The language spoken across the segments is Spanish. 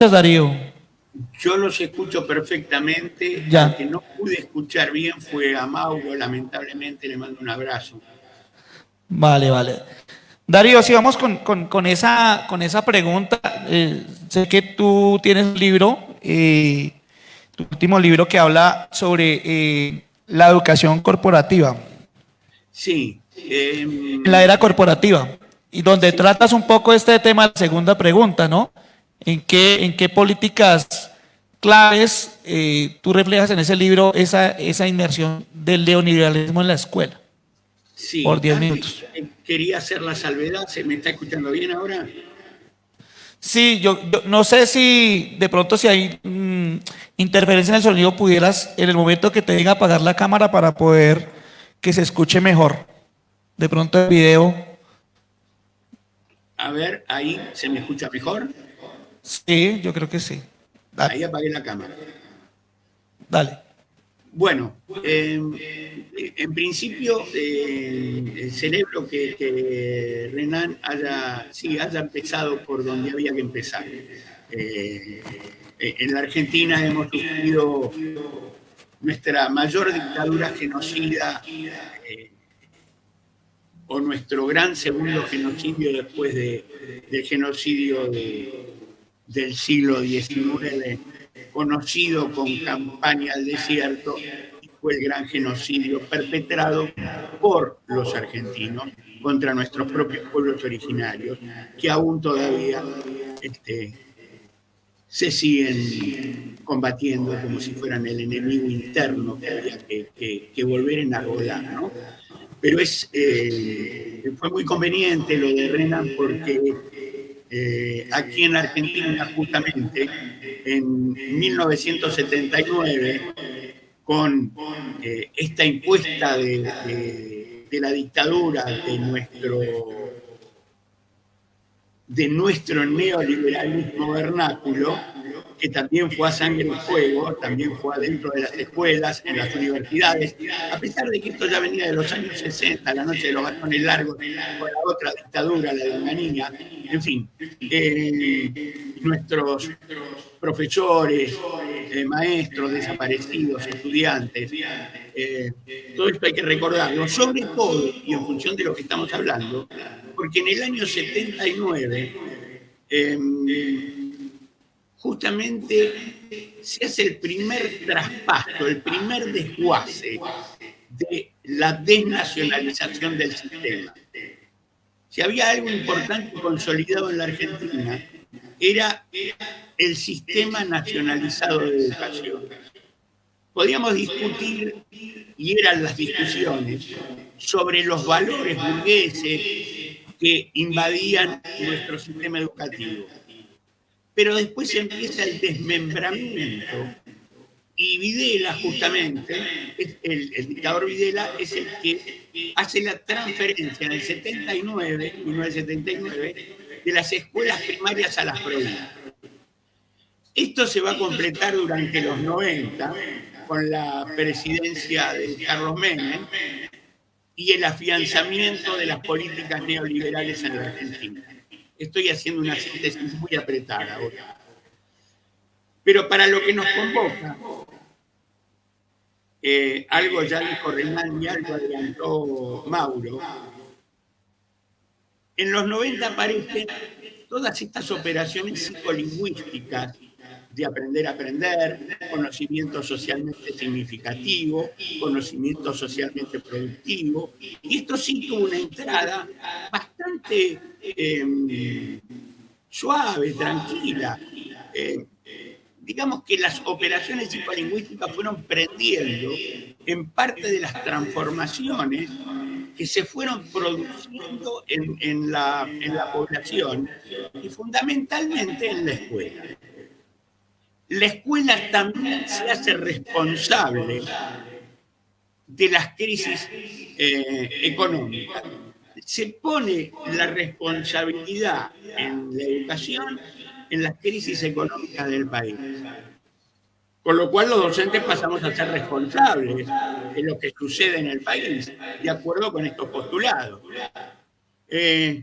Darío. Yo los escucho perfectamente. Al Ya. que no pude escuchar bien fue a Mauro, lamentablemente le mando un abrazo. Vale, vale. Darío, si vamos con esa pregunta, sé que tú tienes un libro, tu último libro que habla sobre la educación corporativa, Sí, en la era corporativa, y donde sí, tratas un poco este tema, la segunda pregunta, ¿no? ¿En qué políticas claves tú reflejas en ese libro esa inmersión del neoliberalismo en la escuela? Por sí. 10 Antes minutos. quería hacer la salvedad. ¿Se me está escuchando bien ahora? Sí, yo no sé si de pronto si hay interferencia en el sonido, pudieras en el momento que te diga apagar la cámara para poder que se escuche mejor. De pronto el video. A ver, ahí se me escucha mejor. Sí, yo creo que sí. Dale, Ahí apagué la cámara. dale. Bueno, en principio celebro que Renan haya empezado por donde había que empezar. En la Argentina hemos sufrido nuestra mayor dictadura genocida, eh, o nuestro gran segundo genocidio después del genocidio del siglo XIX, conocido con Campaña al Desierto, y fue el gran genocidio perpetrado por los argentinos contra nuestros propios pueblos originarios, que aún todavía este, se siguen combatiendo como si fueran el enemigo interno que había que volver a enarbolar, ¿no? Pero fue muy conveniente lo de Renan porque aquí en Argentina, justamente, en 1979, con esta impuesta de la dictadura de nuestro neoliberalismo vernáculo, que también fue a sangre y fuego, también fue adentro de las escuelas, en las universidades, a pesar de que esto ya venía de los años 60, la noche de los bastones largos, con la otra dictadura, la de Onganía, en fin, nuestros profesores, maestros desaparecidos, estudiantes, eh, todo esto hay que recordarlo, sobre todo, y en función de lo que estamos hablando, porque en el año 79, eh, justamente se hace el primer traspaso, el primer desguace de la desnacionalización del sistema. Si había algo importante consolidado en la Argentina, era el sistema nacionalizado de educación. Podíamos discutir, y eran las discusiones, sobre los valores burgueses que invadían nuestro sistema educativo. Pero después empieza el desmembramiento y Videla, justamente, el dictador Videla, es el que hace la transferencia en el 79, 1979, de las escuelas primarias a las provincias. Esto se va a completar durante los 90 con la presidencia de Carlos Menem y el afianzamiento de las políticas neoliberales en la Argentina. Estoy haciendo una síntesis muy apretada ahora. Pero para lo que nos convoca, algo ya dijo Renan y algo adelantó Mauro, en los 90 aparecen todas estas operaciones psicolingüísticas de aprender a aprender, conocimiento socialmente significativo, conocimiento socialmente productivo, y esto sí tuvo una entrada bastante suave, tranquila. Eh, digamos que las operaciones psicolingüísticas fueron prendiendo en parte de las transformaciones que se fueron produciendo en la población y fundamentalmente en la escuela. La escuela también se hace responsable de las crisis económicas. Se pone la responsabilidad en la educación en las crisis económicas del país. Con lo cual los docentes pasamos a ser responsables de lo que sucede en el país, de acuerdo con estos postulados. Eh,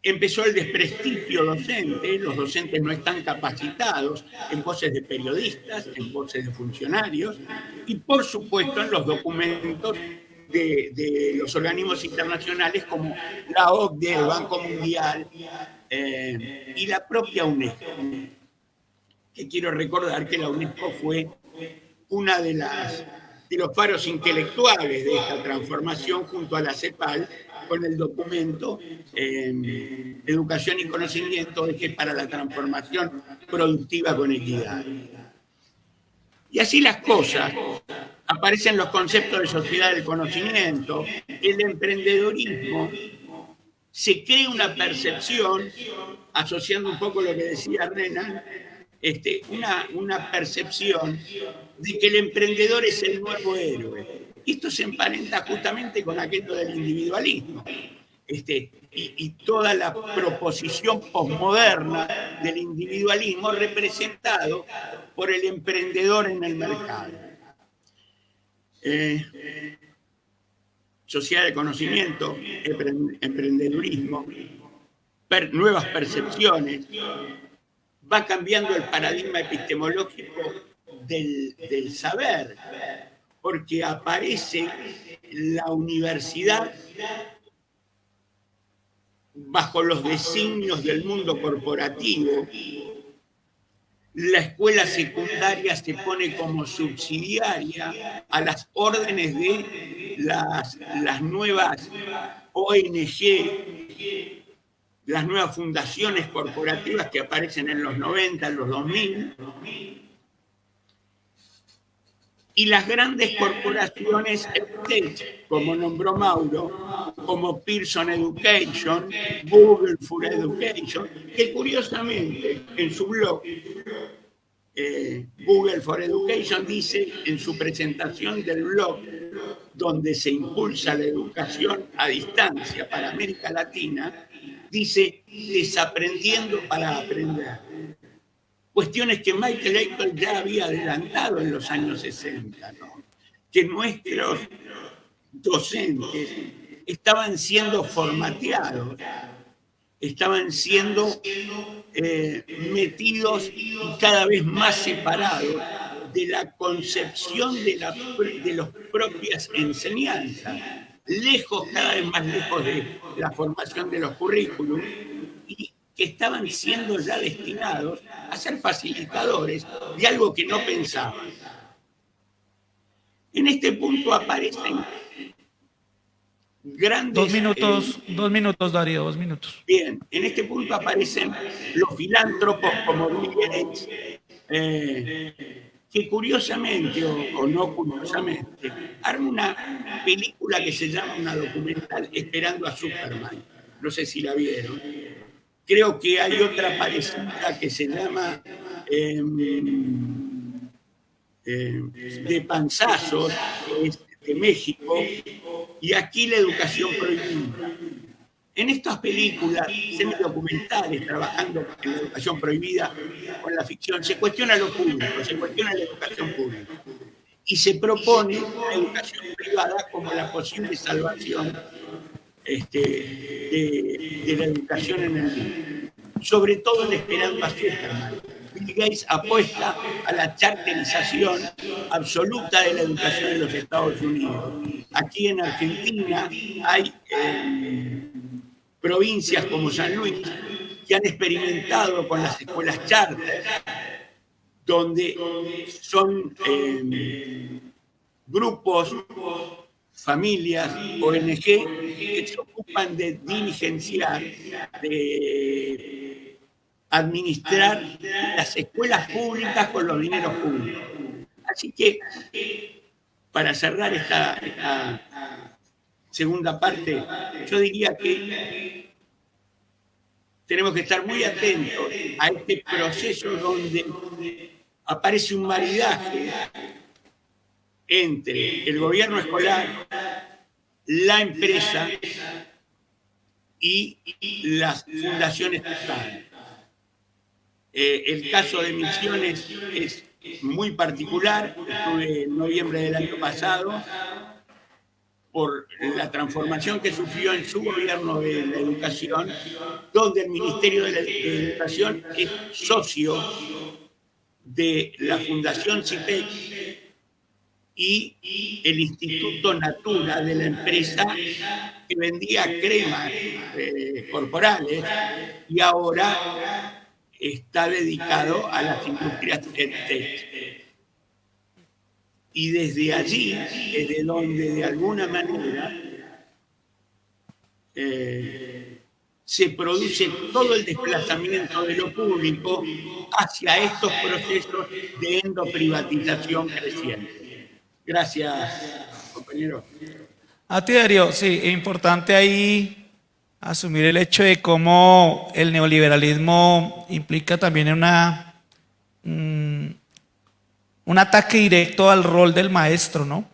Empezó el desprestigio docente, los docentes no están capacitados, en voces de periodistas, en voces de funcionarios, y por supuesto en los documentos de los organismos internacionales como la OCDE, el Banco Mundial y la propia UNESCO. Que quiero recordar que la UNESCO fue una de los faros intelectuales de esta transformación junto a la CEPAL con el documento Educación y Conocimiento, ejes para la transformación productiva con equidad. Y así las cosas, aparecen los conceptos de sociedad del conocimiento, el emprendedorismo, se crea una percepción, asociando un poco lo que decía Renan, una percepción de que el emprendedor es el nuevo héroe. Y esto se emparenta justamente con aquello del individualismo. Y toda la proposición posmoderna del individualismo representado por el emprendedor en el mercado. Sociedad de conocimiento, emprendedurismo, nuevas percepciones, va cambiando el paradigma epistemológico del saber, porque aparece la universidad bajo los designios del mundo corporativo, la escuela secundaria se pone como subsidiaria a las órdenes de las nuevas ONG, las nuevas fundaciones corporativas que aparecen en los 90, en los 2000, y las grandes corporaciones como nombró Mauro, como Pearson Education, Google for Education, que curiosamente en su blog, Google for Education dice en su presentación del blog, donde se impulsa la educación a distancia para América Latina, dice desaprendiendo para aprender. Cuestiones que Michael Eichel ya había adelantado en los años 60, ¿no? Que nuestros docentes estaban siendo formateados, estaban siendo metidos y cada vez más separados de la concepción de las propias enseñanzas, cada vez más lejos de la formación de los currículums, y que estaban siendo ya destinados a ser facilitadores de algo que no pensaban. En este punto aparecen grandes... 2 minutos, Darío, 2 minutos. Bien, en este punto aparecen los filántropos como Bill Gates, que curiosamente o no curiosamente arma una película que se llama, una documental, Esperando a Superman. No sé si la vieron. Creo que hay otra parecida que se llama De Panzazos, que es de México, y aquí La Educación Prohibida. En estas películas, semidocumentales, trabajando en la educación prohibida, con la ficción, se cuestiona lo público, se cuestiona la educación pública. Y se propone la educación privada como la posible salvación de la educación en el mundo. Sobre todo en Esperando a Superman. Bill Gates apuesta a la charterización absoluta de la educación en los Estados Unidos. Aquí en Argentina hay provincias como San Luis que han experimentado con las escuelas charter, donde son grupos, familias, ONG, que se ocupan de diligenciar, de administrar las escuelas públicas con los dineros públicos. Así que, para cerrar esta segunda parte, yo diría que tenemos que estar muy atentos a este proceso donde aparece un maridaje entre el gobierno escolar, la empresa y las fundaciones estatales. El caso de Misiones es muy particular. Estuve en noviembre del año pasado por la transformación que sufrió en su gobierno de la educación, donde el Ministerio de Educación es socio de la Fundación CIPEC y el Instituto Natura de la empresa que vendía cremas corporales y ahora está dedicado a las industrias EdTech. Y desde allí, desde donde de alguna manera se produce todo el desplazamiento de lo público hacia estos procesos de endoprivatización creciente. Gracias, compañero. A ti, Darío, sí, es importante ahí asumir el hecho de cómo el neoliberalismo implica también un ataque directo al rol del maestro, ¿no?